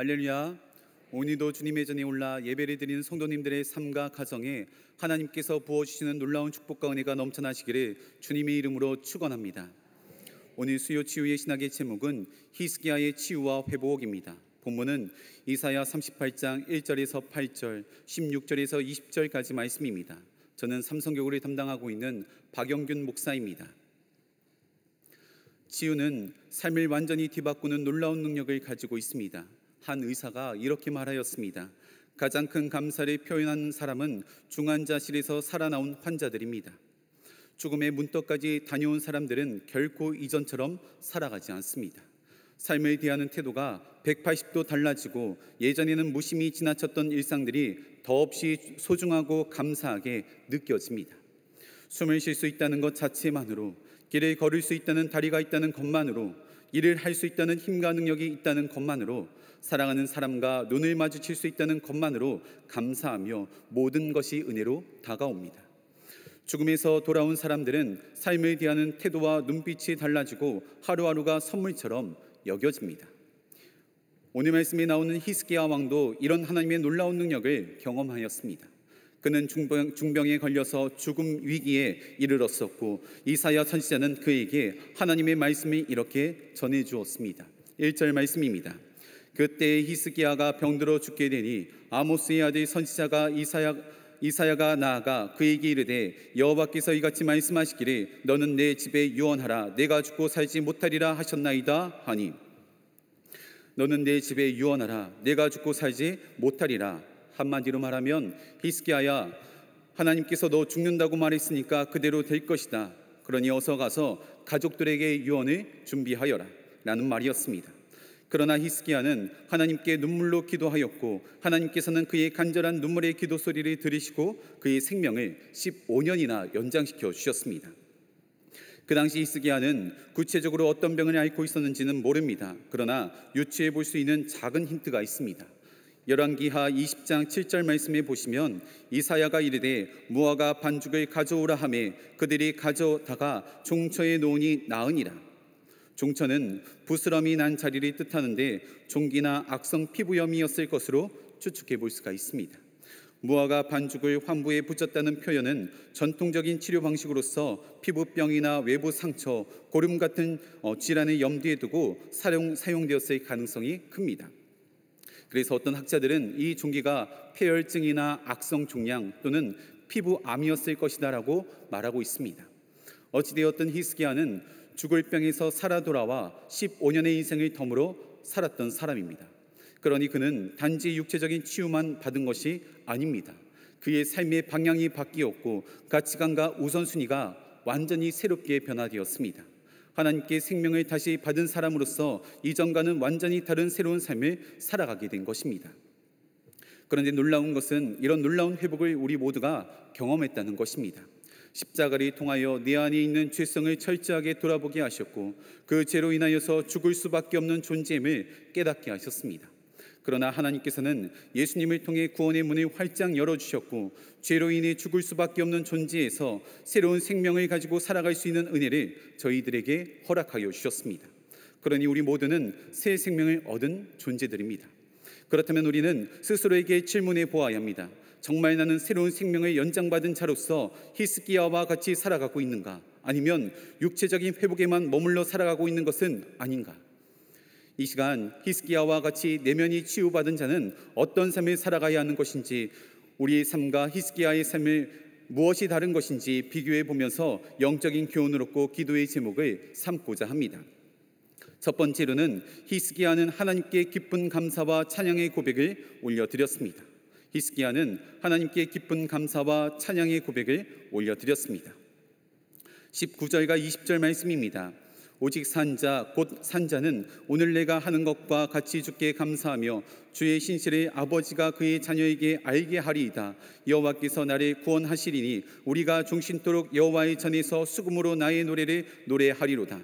할렐루야. 오늘도 주님의 전에 올라 예배를 드리는 성도님들의 삶과 가정에 하나님께서 부어주시는 놀라운 축복과 은혜가 넘쳐나시기를 주님의 이름으로 축원합니다. 오늘 수요 치유의 신학의 제목은 히스기야의 치유와 회복입니다. 본문은 이사야 38장 1절에서 8절, 16절에서 20절까지 말씀입니다. 저는 삼성교구를 담당하고 있는 박영균 목사입니다. 치유는 삶을 완전히 뒤바꾸는 놀라운 능력을 가지고 있습니다. 한 의사가 이렇게 말하였습니다. 가장 큰 감사를 표현하는 사람은 중환자실에서 살아나온 환자들입니다. 죽음의 문턱까지 다녀온 사람들은 결코 이전처럼 살아가지 않습니다. 삶을 대하는 태도가 180도 달라지고 예전에는 무심히 지나쳤던 일상들이 더없이 소중하고 감사하게 느껴집니다. 숨을 쉴 수 있다는 것 자체만으로, 길을 걸을 수 있다는 다리가 있다는 것만으로, 일을 할 수 있다는 힘과 능력이 있다는 것만으로, 사랑하는 사람과 눈을 마주칠 수 있다는 것만으로 감사하며 모든 것이 은혜로 다가옵니다. 죽음에서 돌아온 사람들은 삶을 대하는 태도와 눈빛이 달라지고 하루하루가 선물처럼 여겨집니다. 오늘 말씀에 나오는 히스기야 왕도 이런 하나님의 놀라운 능력을 경험하였습니다. 그는 중병에 걸려서 죽음 위기에 이르렀었고 이사야 선지자는 그에게 하나님의 말씀을 이렇게 전해주었습니다. 1절 말씀입니다. 그때 히스기야가 병들어 죽게 되니 아모스의 아들 선지자가 이사야가 나아가 그에게 이르되 여호와께서 이같이 말씀하시기를 너는 내 집에 유언하라 내가 죽고 살지 못하리라 하셨나이다 하니, 너는 내 집에 유언하라 내가 죽고 살지 못하리라. 한마디로 말하면 히스기야야, 하나님께서 너 죽는다고 말했으니까 그대로 될 것이다. 그러니 어서 가서 가족들에게 유언을 준비하여라 라는 말이었습니다. 그러나 히스기야는 하나님께 눈물로 기도하였고 하나님께서는 그의 간절한 눈물의 기도 소리를 들으시고 그의 생명을 15년이나 연장시켜 주셨습니다. 그 당시 히스기야는 구체적으로 어떤 병을 앓고 있었는지는 모릅니다. 그러나 유추해 볼 수 있는 작은 힌트가 있습니다. 열왕기하 20장 7절 말씀에 보시면 이사야가 이르되 무화과 반죽을 가져오라 하매 그들이 가져다가 종처에 놓으니 나으니라. 종처는 부스럼이 난 자리를 뜻하는데 종기나 악성 피부염이었을 것으로 추측해 볼 수가 있습니다. 무화과 반죽을 환부에 붙였다는 표현은 전통적인 치료 방식으로서 피부병이나 외부 상처, 고름 같은 질환을 염두에 두고 사용되었을 가능성이 큽니다. 그래서 어떤 학자들은 이 종기가 폐혈증이나 악성 종양 또는 피부암이었을 것이다 라고 말하고 있습니다. 어찌되었든 히스기야는 죽을 병에서 살아 돌아와 15년의 인생을 덤으로 살았던 사람입니다. 그러니 그는 단지 육체적인 치유만 받은 것이 아닙니다. 그의 삶의 방향이 바뀌었고 가치관과 우선순위가 완전히 새롭게 변화되었습니다. 하나님께 생명을 다시 받은 사람으로서 이전과는 완전히 다른 새로운 삶을 살아가게 된 것입니다. 그런데 놀라운 것은 이런 놀라운 회복을 우리 모두가 경험했다는 것입니다. 십자가를 통하여 내 안에 있는 죄성을 철저하게 돌아보게 하셨고 그 죄로 인하여서 죽을 수밖에 없는 존재임을 깨닫게 하셨습니다. 그러나 하나님께서는 예수님을 통해 구원의 문을 활짝 열어주셨고 죄로 인해 죽을 수밖에 없는 존재에서 새로운 생명을 가지고 살아갈 수 있는 은혜를 저희들에게 허락하여 주셨습니다. 그러니 우리 모두는 새 생명을 얻은 존재들입니다. 그렇다면 우리는 스스로에게 질문해 보아야 합니다. 정말 나는 새로운 생명을 연장받은 자로서 히스기야와 같이 살아가고 있는가? 아니면 육체적인 회복에만 머물러 살아가고 있는 것은 아닌가? 이 시간 히스기야와 같이 내면이 치유받은 자는 어떤 삶을 살아가야 하는 것인지, 우리의 삶과 히스기야의 삶을 무엇이 다른 것인지 비교해 보면서 영적인 교훈을 얻고 기도의 제목을 삼고자 합니다. 첫 번째로는 히스기야는 하나님께 기쁜 감사와 찬양의 고백을 올려드렸습니다. 히스기야는 하나님께 기쁜 감사와 찬양의 고백을 올려드렸습니다. 19절과 20절 말씀입니다. 오직 산자 곧 산자는 오늘 내가 하는 것과 같이 주께 감사하며 주의 신실을 아버지가 그의 자녀에게 알게 하리이다. 여호와께서 나를 구원하시리니 우리가 종신토록 여호와의 전에서 수금으로 나의 노래를 노래하리로다.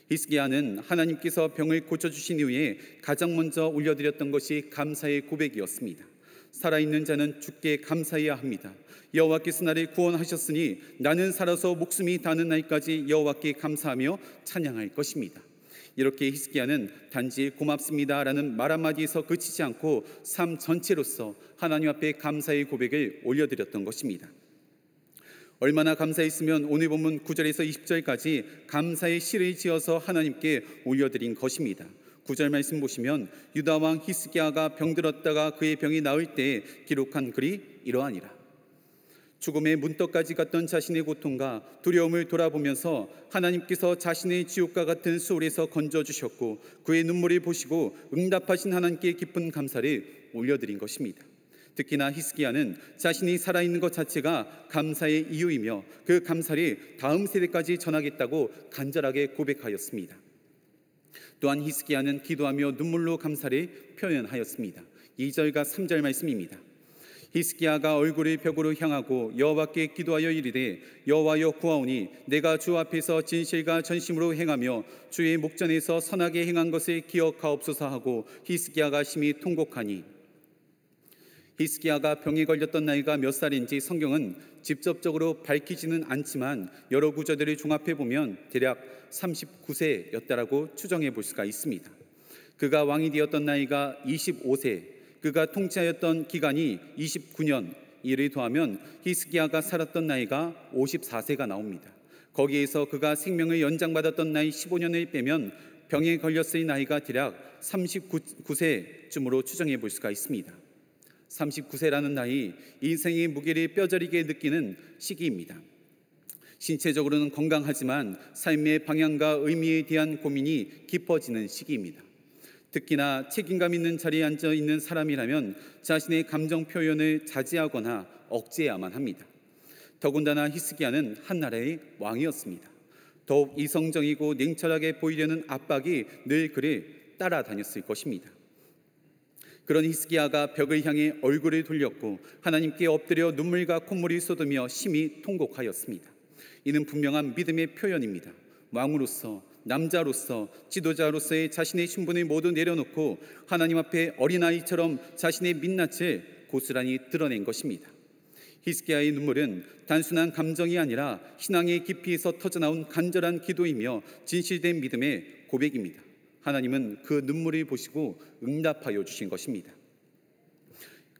히스기야는 하나님께서 병을 고쳐주신 이후에 가장 먼저 올려드렸던 것이 감사의 고백이었습니다. 살아있는 자는 주께 감사해야 합니다. 여호와께서 나를 구원하셨으니 나는 살아서 목숨이 닿는 날까지 여호와께 감사하며 찬양할 것입니다. 이렇게 히스기야는 단지 고맙습니다라는 말 한마디에서 그치지 않고 삶 전체로서 하나님 앞에 감사의 고백을 올려드렸던 것입니다. 얼마나 감사했으면 오늘 본문 9절에서 20절까지 감사의 시를 지어서 하나님께 올려드린 것입니다. 9절 말씀 보시면 유다 왕 히스기야가 병들었다가 그의 병이 나을 때 기록한 글이 이러하니라. 죽음의 문턱까지 갔던 자신의 고통과 두려움을 돌아보면서 하나님께서 자신의 지옥과 같은 수월에서 건져주셨고 그의 눈물을 보시고 응답하신 하나님께 깊은 감사를 올려드린 것입니다. 특히나 히스기야는 자신이 살아있는 것 자체가 감사의 이유이며 그 감사를 다음 세대까지 전하겠다고 간절하게 고백하였습니다. 또한 히스기야는 기도하며 눈물로 감사를 표현하였습니다. 2절과 3절 말씀입니다. 히스기야가 얼굴을 벽으로 향하고 여호와께 기도하여 이르되 여호와여 구하오니 내가 주 앞에서 진실과 전심으로 행하며 주의 목전에서 선하게 행한 것을 기억하옵소서 하고 히스기야가 심히 통곡하니. 히스기야가 병에 걸렸던 나이가 몇 살인지 성경은 직접적으로 밝히지는 않지만 여러 구절들을 종합해 보면 대략 39세였다라고 추정해 볼 수가 있습니다. 그가 왕이 되었던 나이가 25세, 그가 통치하였던 기간이 29년, 이를 더하면 히스기야가 살았던 나이가 54세가 나옵니다. 거기에서 그가 생명을 연장받았던 나이 15년을 빼면 병에 걸렸을 나이가 대략 39세쯤으로 추정해 볼 수가 있습니다. 39세라는 나이, 인생의 무게를 뼈저리게 느끼는 시기입니다. 신체적으로는 건강하지만 삶의 방향과 의미에 대한 고민이 깊어지는 시기입니다. 특히나 책임감 있는 자리에 앉아 있는 사람이라면 자신의 감정 표현을 자제하거나 억제해야만 합니다. 더군다나 히스기야는 한 나라의 왕이었습니다. 더욱 이성적이고 냉철하게 보이려는 압박이 늘 그를 따라다녔을 것입니다. 그런 히스기야가 벽을 향해 얼굴을 돌렸고 하나님께 엎드려 눈물과 콧물이 쏟으며 심히 통곡하였습니다. 이는 분명한 믿음의 표현입니다. 왕으로서, 남자로서, 지도자로서의 자신의 신분을 모두 내려놓고 하나님 앞에 어린아이처럼 자신의 민낯을 고스란히 드러낸 것입니다. 히스기야의 눈물은 단순한 감정이 아니라 신앙의 깊이에서 터져나온 간절한 기도이며 진실된 믿음의 고백입니다. 하나님은 그 눈물을 보시고 응답하여 주신 것입니다.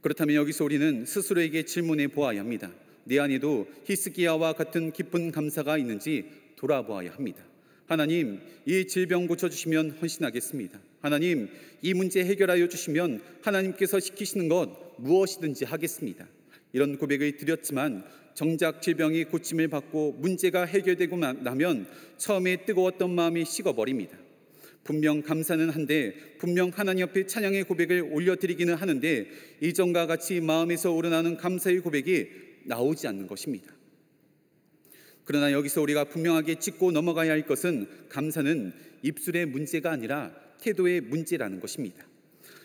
그렇다면 여기서 우리는 스스로에게 질문해 보아야 합니다. 내 안에도 히스기야와 같은 깊은 감사가 있는지 돌아보아야 합니다. 하나님, 이 질병 고쳐주시면 헌신하겠습니다. 하나님, 이 문제 해결하여 주시면 하나님께서 시키시는 것 무엇이든지 하겠습니다. 이런 고백을 드렸지만 정작 질병이 고침을 받고 문제가 해결되고 나면 처음에 뜨거웠던 마음이 식어버립니다. 분명 감사는 한데, 분명 하나님 앞에 찬양의 고백을 올려드리기는 하는데 이전과 같이 마음에서 우러나는 감사의 고백이 나오지 않는 것입니다. 그러나 여기서 우리가 분명하게 짚고 넘어가야 할 것은 감사는 입술의 문제가 아니라 태도의 문제라는 것입니다.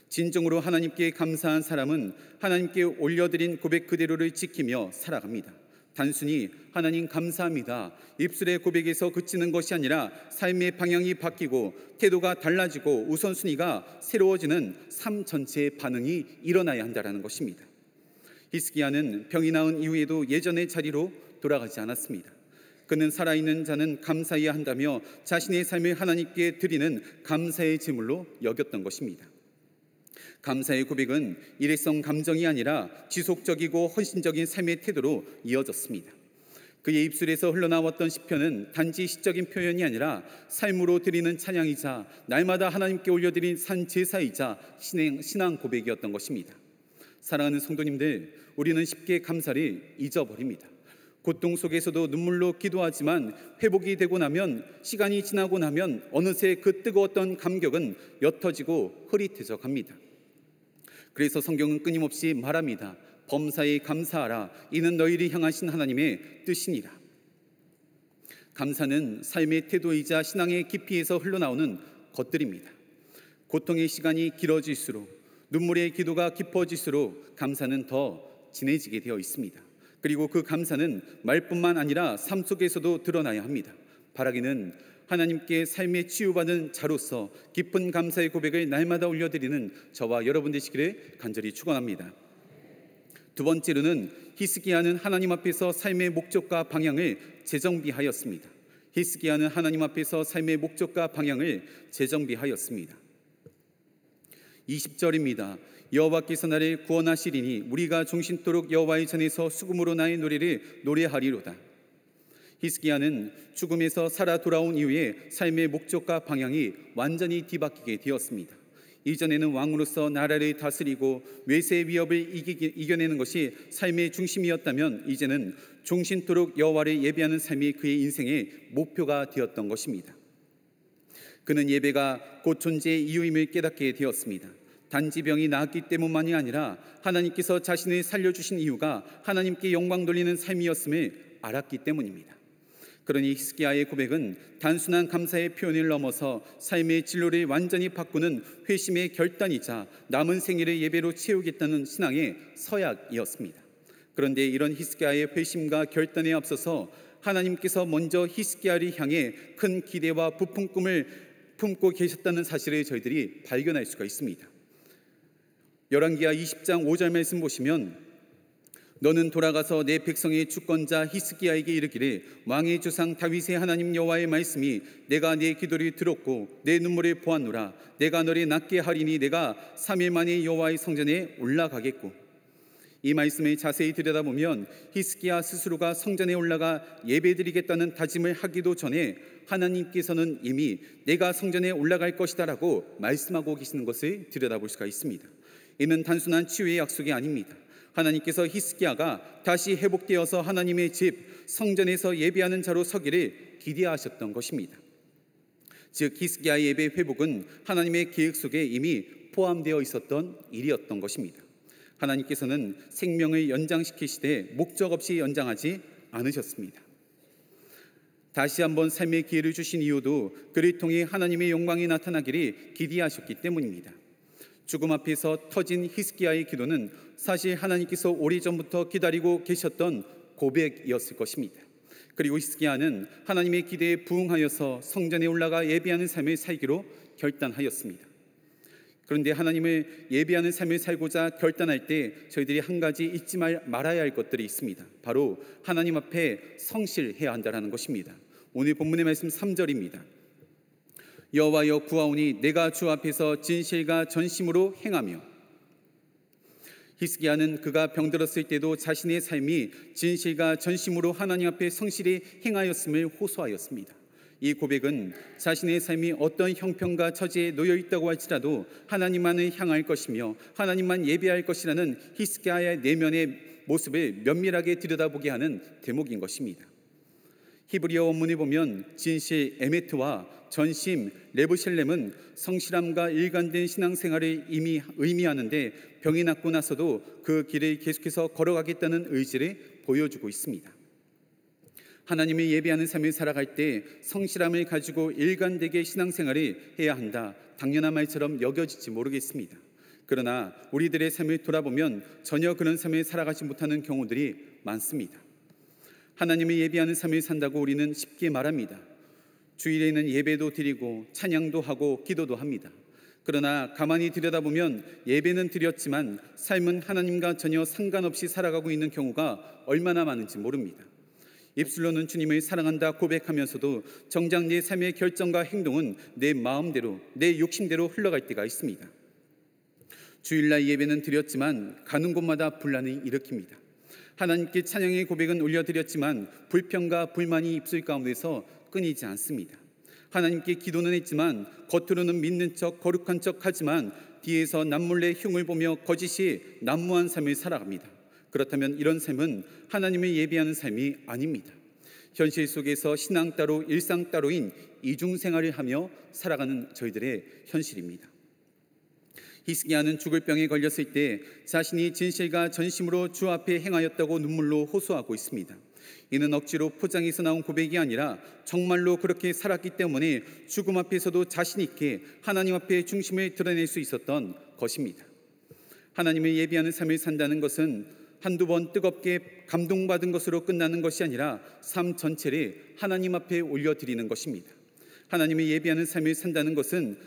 진정으로 하나님께 감사한 사람은 하나님께 올려드린 고백 그대로를 지키며 살아갑니다. 단순히 하나님 감사합니다, 입술의 고백에서 그치는 것이 아니라 삶의 방향이 바뀌고 태도가 달라지고 우선순위가 새로워지는 삶 전체의 반응이 일어나야 한다는 것입니다. 히스기야는 병이 나은 이후에도 예전의 자리로 돌아가지 않았습니다. 그는 살아있는 자는 감사해야 한다며 자신의 삶을 하나님께 드리는 감사의 제물로 여겼던 것입니다. 감사의 고백은 일회성 감정이 아니라 지속적이고 헌신적인 삶의 태도로 이어졌습니다. 그의 입술에서 흘러나왔던 시편은 단지 시적인 표현이 아니라 삶으로 드리는 찬양이자 날마다 하나님께 올려드린 산 제사이자 신앙 고백이었던 것입니다. 사랑하는 성도님들, 우리는 쉽게 감사를 잊어버립니다. 고통 속에서도 눈물로 기도하지만 회복이 되고 나면, 시간이 지나고 나면 어느새 그 뜨거웠던 감격은 옅어지고 흐릿해져 갑니다. 그래서 성경은 끊임없이 말합니다. 범사에 감사하라. 이는 너희를 향하신 하나님의 뜻이니라. 감사는 삶의 태도이자 신앙의 깊이에서 흘러나오는 것들입니다. 고통의 시간이 길어질수록, 눈물의 기도가 깊어질수록 감사는 더 진해지게 되어 있습니다. 그리고 그 감사는 말뿐만 아니라 삶 속에서도 드러나야 합니다. 바라기는 하나님께 삶에 치유받은 자로서 깊은 감사의 고백을 날마다 올려드리는 저와 여러분 되시기를 간절히 축원합니다. 두 번째로는 히스기야는 하나님 앞에서 삶의 목적과 방향을 재정비하였습니다. 히스기야는 하나님 앞에서 삶의 목적과 방향을 재정비하였습니다. 20절입니다. 여호와께서 나를 구원하시리니 우리가 종신토록 여호와의 전에서 수금으로 나의 노래를 노래하리로다. 히스기야는 죽음에서 살아 돌아온 이후에 삶의 목적과 방향이 완전히 뒤바뀌게 되었습니다. 이전에는 왕으로서 나라를 다스리고 외세의 위협을 이겨내는 것이 삶의 중심이었다면 이제는 종신토록 여호와를 예배하는 삶이 그의 인생의 목표가 되었던 것입니다. 그는 예배가 곧 존재의 이유임을 깨닫게 되었습니다. 단지 병이 나았기 때문만이 아니라 하나님께서 자신을 살려주신 이유가 하나님께 영광 돌리는 삶이었음을 알았기 때문입니다. 그러니 히스기야의 고백은 단순한 감사의 표현을 넘어서 삶의 진로를 완전히 바꾸는 회심의 결단이자 남은 생애를 예배로 채우겠다는 신앙의 서약이었습니다. 그런데 이런 히스기야의 회심과 결단에 앞서서 하나님께서 먼저 히스기야를 향해 큰 기대와 부푼 꿈을 품고 계셨다는 사실을 저희들이 발견할 수가 있습니다. 열왕기하 20장 5절 말씀 보시면 너는 돌아가서 내 백성의 주권자 히스기야에게 이르기를 왕의 조상 다윗의 하나님 여호와의 말씀이 내가 내 기도를 들었고 내 눈물을 보았노라. 내가 너를 낫게 하리니 내가 3일 만에 여호와의 성전에 올라가겠고. 이 말씀을 자세히 들여다보면 히스기야 스스로가 성전에 올라가 예배드리겠다는 다짐을 하기도 전에 하나님께서는 이미 내가 성전에 올라갈 것이다 라고 말씀하고 계시는 것을 들여다볼 수가 있습니다. 이는 단순한 치유의 약속이 아닙니다. 하나님께서 히스기야가 다시 회복되어서 하나님의 집 성전에서 예배하는 자로 서기를 기대하셨던 것입니다. 즉 히스기야의 예배 회복은 하나님의 계획 속에 이미 포함되어 있었던 일이었던 것입니다. 하나님께서는 생명을 연장시키시되 목적 없이 연장하지 않으셨습니다. 다시 한번 삶의 기회를 주신 이유도 그를 통해 하나님의 영광이 나타나기를 기대하셨기 때문입니다. 죽음 앞에서 터진 히스기야의 기도는 사실 하나님께서 오래전부터 기다리고 계셨던 고백이었을 것입니다. 그리고 히스기야는 하나님의 기대에 부응하여서 성전에 올라가 예배하는 삶을 살기로 결단하였습니다. 그런데 하나님을 예배하는 삶을 살고자 결단할 때 저희들이 한 가지 잊지 말아야 할 것들이 있습니다. 바로 하나님 앞에 성실해야 한다는 것입니다. 오늘 본문의 말씀 3절입니다. 여호와여 구하오니 내가 주 앞에서 진실과 전심으로 행하며. 히스기야는 그가 병들었을 때도 자신의 삶이 진실과 전심으로 하나님 앞에 성실히 행하였음을 호소하였습니다. 이 고백은 자신의 삶이 어떤 형편과 처지에 놓여 있다고 할지라도 하나님만을 향할 것이며 하나님만 예배할 것이라는 히스기야의 내면의 모습을 면밀하게 들여다보게 하는 대목인 것입니다. 히브리어 원문에 보면 진실 에메트와 전심 레브실렘은 성실함과 일관된 신앙생활을 이미 의미하는데 병이 낫고 나서도 그 길을 계속해서 걸어가겠다는 의지를 보여주고 있습니다. 하나님을 예배하는 삶을 살아갈 때 성실함을 가지고 일관되게 신앙생활을 해야 한다, 당연한 말처럼 여겨질지 모르겠습니다. 그러나 우리들의 삶을 돌아보면 전혀 그런 삶을 살아가지 못하는 경우들이 많습니다. 하나님을 예배하는 삶을 산다고 우리는 쉽게 말합니다. 주일에는 예배도 드리고 찬양도 하고 기도도 합니다. 그러나 가만히 들여다보면 예배는 드렸지만 삶은 하나님과 전혀 상관없이 살아가고 있는 경우가 얼마나 많은지 모릅니다. 입술로는 주님을 사랑한다 고백하면서도 정작 내 삶의 결정과 행동은 내 마음대로, 내 욕심대로 흘러갈 때가 있습니다. 주일날 예배는 드렸지만 가는 곳마다 분란을 일으킵니다. 하나님께 찬양의 고백은 올려드렸지만 불평과 불만이 입술 가운데서 끊이지 않습니다. 하나님께 기도는 했지만 겉으로는 믿는 척 거룩한 척 하지만 뒤에서 남몰래 흉을 보며 거짓이 난무한 삶을 살아갑니다. 그렇다면 이런 삶은 하나님을 예배하는 삶이 아닙니다. 현실 속에서 신앙 따로 일상 따로인 이중생활을 하며 살아가는 저희들의 현실입니다. 히스기야는 죽을 병에 걸렸을 때 자신이 진실과 전심으로 주 앞에 행하였다고 눈물로 호소하고 있습니다. 이는 억지로 포장해서 나온 고백이 아니라 정말로 그렇게 살았기 때문에 죽음 앞에서도 자신 있게 하나님 앞에 중심을 드러낼 수 있었던 것입니다. 하나님을 예배하는 삶을 산다는 것은 한두 번 뜨겁게 감동받은 것으로 끝나는 것이 아니라 삶 전체를 하나님 앞에 올려드리는 것입니다. 하나님을 예배하는 삶을 산다는 것은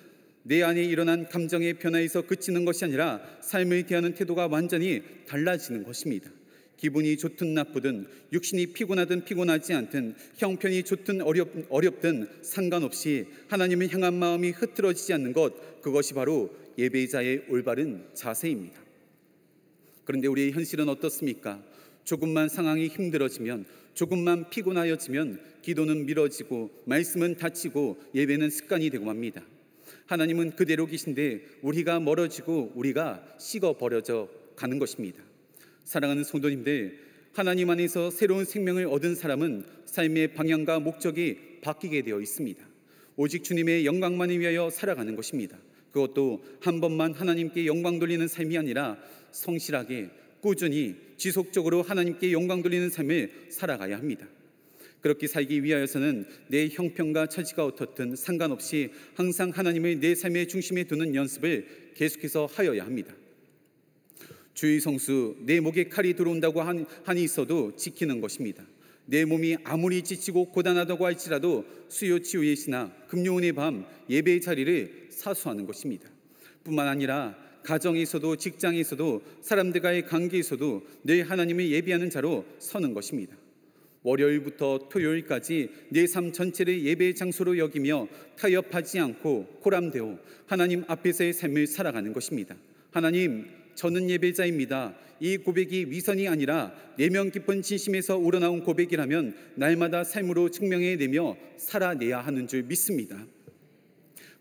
내 안에 일어난 감정의 변화에서 그치는 것이 아니라 삶을 대하는 태도가 완전히 달라지는 것입니다. 기분이 좋든 나쁘든, 육신이 피곤하든 피곤하지 않든, 형편이 좋든 어렵든 상관없이 하나님을 향한 마음이 흐트러지지 않는 것, 그것이 바로 예배자의 올바른 자세입니다. 그런데 우리의 현실은 어떻습니까? 조금만 상황이 힘들어지면, 조금만 피곤하여지면 기도는 미뤄지고 말씀은 닫히고 예배는 습관이 되고 맙니다. 하나님은 그대로 계신데 우리가 멀어지고 우리가 식어버려져 가는 것입니다. 사랑하는 성도님들, 하나님 안에서 새로운 생명을 얻은 사람은 삶의 방향과 목적이 바뀌게 되어 있습니다. 오직 주님의 영광만을 위하여 살아가는 것입니다. 그것도 한 번만 하나님께 영광 돌리는 삶이 아니라 성실하게, 꾸준히, 지속적으로 하나님께 영광 돌리는 삶을 살아가야 합니다. 그렇게 살기 위하여서는 내 형편과 처지가 어떻든 상관없이 항상 하나님을 내 삶의 중심에 두는 연습을 계속해서 하여야 합니다. 주의 성수, 내 목에 칼이 들어온다고 한이 있어도 지키는 것입니다. 내 몸이 아무리 지치고 고단하다고 할지라도 수요 치유의 시나 금요일의 밤 예배의 자리를 사수하는 것입니다. 뿐만 아니라 가정에서도 직장에서도 사람들과의 관계에서도 늘 하나님을 예배하는 자로 서는 것입니다. 월요일부터 토요일까지 내 삶 전체를 예배의 장소로 여기며 타협하지 않고 코람되어 하나님 앞에서의 삶을 살아가는 것입니다. 하나님, 저는 예배자입니다. 이 고백이 위선이 아니라 내면 깊은 진심에서 우러나온 고백이라면 날마다 삶으로 증명해내며 살아내야 하는 줄 믿습니다.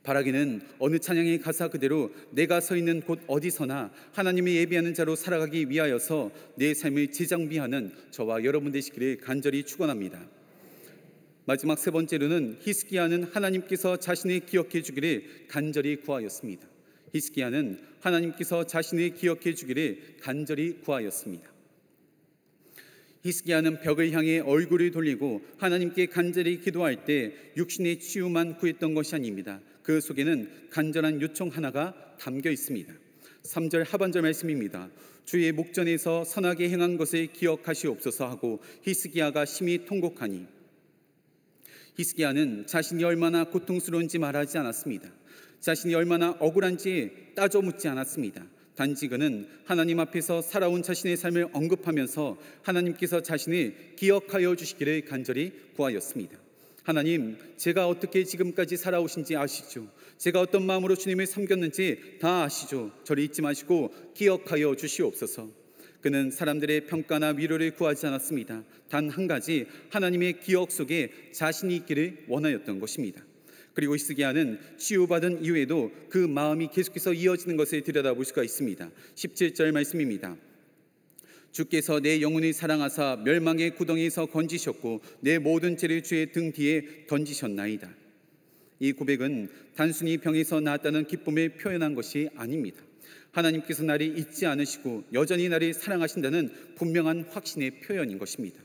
바라기는 어느 찬양의 가사 그대로 내가 서 있는 곳 어디서나 하나님의 예배하는 자로 살아가기 위하여서 내 삶을 재정비하는 저와 여러분 되시기를 간절히 축원합니다. 마지막 세 번째로는 히스기야는 하나님께서 자신을 기억해 주기를 간절히 구하였습니다. 히스기야는 하나님께서 자신을 기억해 주기를 간절히 구하였습니다. 히스기야는 벽을 향해 얼굴을 돌리고 하나님께 간절히 기도할 때 육신의 치유만 구했던 것이 아닙니다. 그 속에는 간절한 요청 하나가 담겨 있습니다. 3절 하반절 말씀입니다. 주의 목전에서 선하게 행한 것을 기억하시옵소서 하고 히스기야가 심히 통곡하니, 히스기야는 자신이 얼마나 고통스러운지 말하지 않았습니다. 자신이 얼마나 억울한지 따져 묻지 않았습니다. 단지 그는 하나님 앞에서 살아온 자신의 삶을 언급하면서 하나님께서 자신을 기억하여 주시기를 간절히 구하였습니다. 하나님, 제가 어떻게 지금까지 살아오신지 아시죠? 제가 어떤 마음으로 주님을 섬겼는지 다 아시죠? 저를 잊지 마시고 기억하여 주시옵소서. 그는 사람들의 평가나 위로를 구하지 않았습니다. 단 한 가지, 하나님의 기억 속에 자신이 있기를 원하였던 것입니다. 그리고 히스기야는 치유받은 이후에도 그 마음이 계속해서 이어지는 것을 들여다볼 수가 있습니다. 17절 말씀입니다. 주께서 내 영혼을 사랑하사 멸망의 구덩이에서 건지셨고 내 모든 죄를 주의 등 뒤에 던지셨나이다. 이 고백은 단순히 병에서 나았다는 기쁨을 표현한 것이 아닙니다. 하나님께서 나를 잊지 않으시고 여전히 나를 사랑하신다는 분명한 확신의 표현인 것입니다.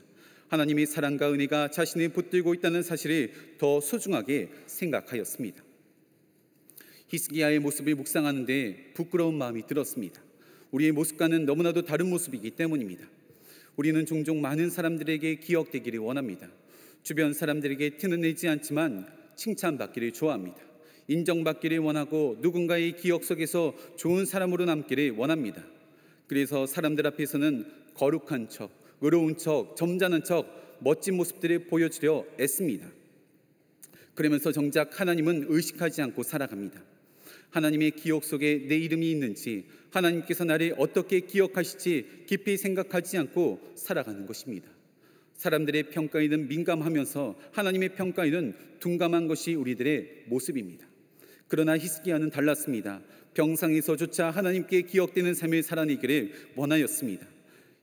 하나님의 사랑과 은혜가 자신을 붙들고 있다는 사실을 더 소중하게 생각하였습니다. 히스기야의 모습을 묵상하는데 부끄러운 마음이 들었습니다. 우리의 모습과는 너무나도 다른 모습이기 때문입니다. 우리는 종종 많은 사람들에게 기억되기를 원합니다. 주변 사람들에게 티는 내지 않지만 칭찬받기를 좋아합니다. 인정받기를 원하고 누군가의 기억 속에서 좋은 사람으로 남기를 원합니다. 그래서 사람들 앞에서는 거룩한 척, 의로운 척, 점잖은 척, 멋진 모습들을 보여주려 애씁니다. 그러면서 정작 하나님은 의식하지 않고 살아갑니다. 하나님의 기억 속에 내 이름이 있는지, 하나님께서 나를 어떻게 기억하실지 깊이 생각하지 않고 살아가는 것입니다. 사람들의 평가에는 민감하면서 하나님의 평가에는 둔감한 것이 우리들의 모습입니다. 그러나 히스기야는 달랐습니다. 병상에서조차 하나님께 기억되는 삶을 살아내기를 원하였습니다.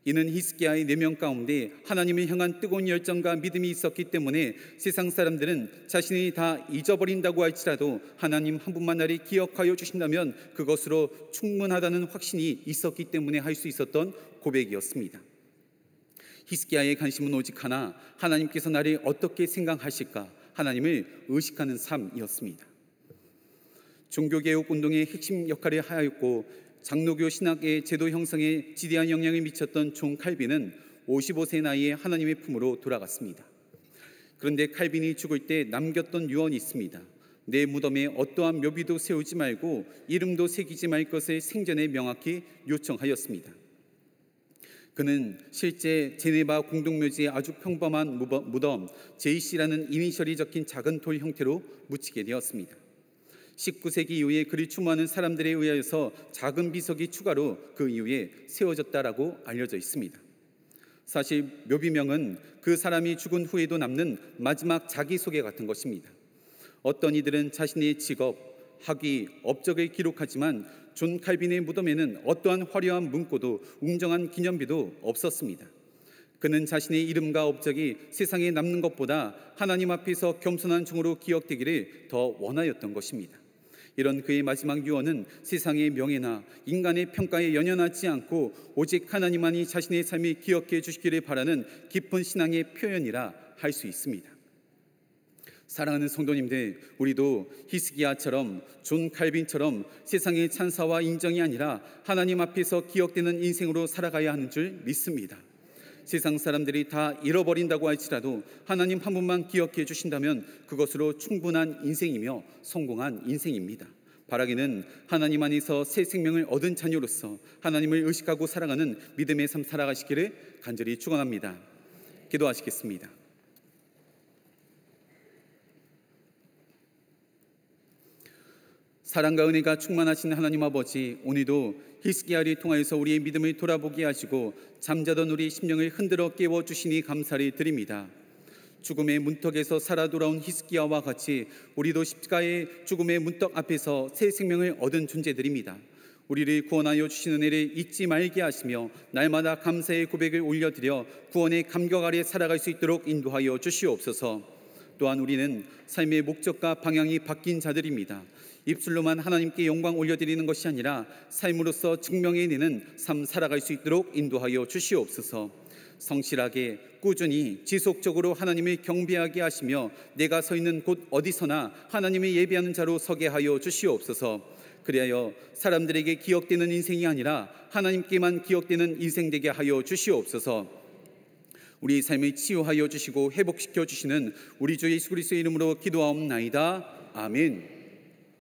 이는 히스기야의 내면 가운데 하나님을 향한 뜨거운 열정과 믿음이 있었기 때문에 세상 사람들은 자신이 다 잊어버린다고 할지라도 하나님 한 분만 나를 기억하여 주신다면 그것으로 충분하다는 확신이 있었기 때문에 할 수 있었던 고백이었습니다. 히스기야의 관심은 오직 하나, 하나님께서 나를 어떻게 생각하실까, 하나님을 의식하는 삶이었습니다. 종교개혁 운동의 핵심 역할을 하였고 장로교 신학의 제도 형성에 지대한 영향을 미쳤던 존 칼빈은 55세 나이에 하나님의 품으로 돌아갔습니다. 그런데 칼빈이 죽을 때 남겼던 유언이 있습니다. 내 무덤에 어떠한 묘비도 세우지 말고 이름도 새기지 말 것을 생전에 명확히 요청하였습니다. 그는 실제 제네바 공동묘지의 아주 평범한 무덤 JC라는 이니셜이 적힌 작은 돌 형태로 묻히게 되었습니다. 19세기 이후에 그리 추모하는 사람들에 의하여서 작은 비석이 추가로 그 이후에 세워졌다라고 알려져 있습니다. 사실 묘비명은 그 사람이 죽은 후에도 남는 마지막 자기소개 같은 것입니다. 어떤 이들은 자신의 직업, 학위, 업적을 기록하지만 존 칼빈의 무덤에는 어떠한 화려한 문구도 웅장한 기념비도 없었습니다. 그는 자신의 이름과 업적이 세상에 남는 것보다 하나님 앞에서 겸손한 종으로 기억되기를 더 원하였던 것입니다. 이런 그의 마지막 유언은 세상의 명예나 인간의 평가에 연연하지 않고 오직 하나님만이 자신의 삶을 기억해 주시기를 바라는 깊은 신앙의 표현이라 할 수 있습니다. 사랑하는 성도님들, 우리도 히스기야처럼 존 칼빈처럼 세상의 찬사와 인정이 아니라 하나님 앞에서 기억되는 인생으로 살아가야 하는 줄 믿습니다. 세상 사람들이 다 잃어버린다고 할지라도 하나님 한 분만 기억해 주신다면 그것으로 충분한 인생이며 성공한 인생입니다. 바라기는 하나님 안에서 새 생명을 얻은 자녀로서 하나님을 의식하고 살아가는 믿음의 삶 살아가시기를 간절히 축원합니다. 기도하시겠습니다. 사랑과 은혜가 충만하신 하나님 아버지, 오늘도 히스기야를 통하여서 우리의 믿음을 돌아보게 하시고 잠자던 우리 심령을 흔들어 깨워주시니 감사를 드립니다. 죽음의 문턱에서 살아 돌아온 히스기야와 같이 우리도 십자가의 죽음의 문턱 앞에서 새 생명을 얻은 존재들입니다. 우리를 구원하여 주시는 은혜를 잊지 말게 하시며 날마다 감사의 고백을 올려드려 구원의 감격 아래 살아갈 수 있도록 인도하여 주시옵소서. 또한 우리는 삶의 목적과 방향이 바뀐 자들입니다. 입술로만 하나님께 영광 올려드리는 것이 아니라 삶으로서 증명해내는 삶 살아갈 수 있도록 인도하여 주시옵소서. 성실하게 꾸준히 지속적으로 하나님을 경배하게 하시며 내가 서 있는 곳 어디서나 하나님을 예배하는 자로 서게 하여 주시옵소서. 그리하여 사람들에게 기억되는 인생이 아니라 하나님께만 기억되는 인생 되게 하여 주시옵소서. 우리 삶을 치유하여 주시고 회복시켜 주시는 우리 주 예수 그리스도의 이름으로 기도하옵나이다. 아멘.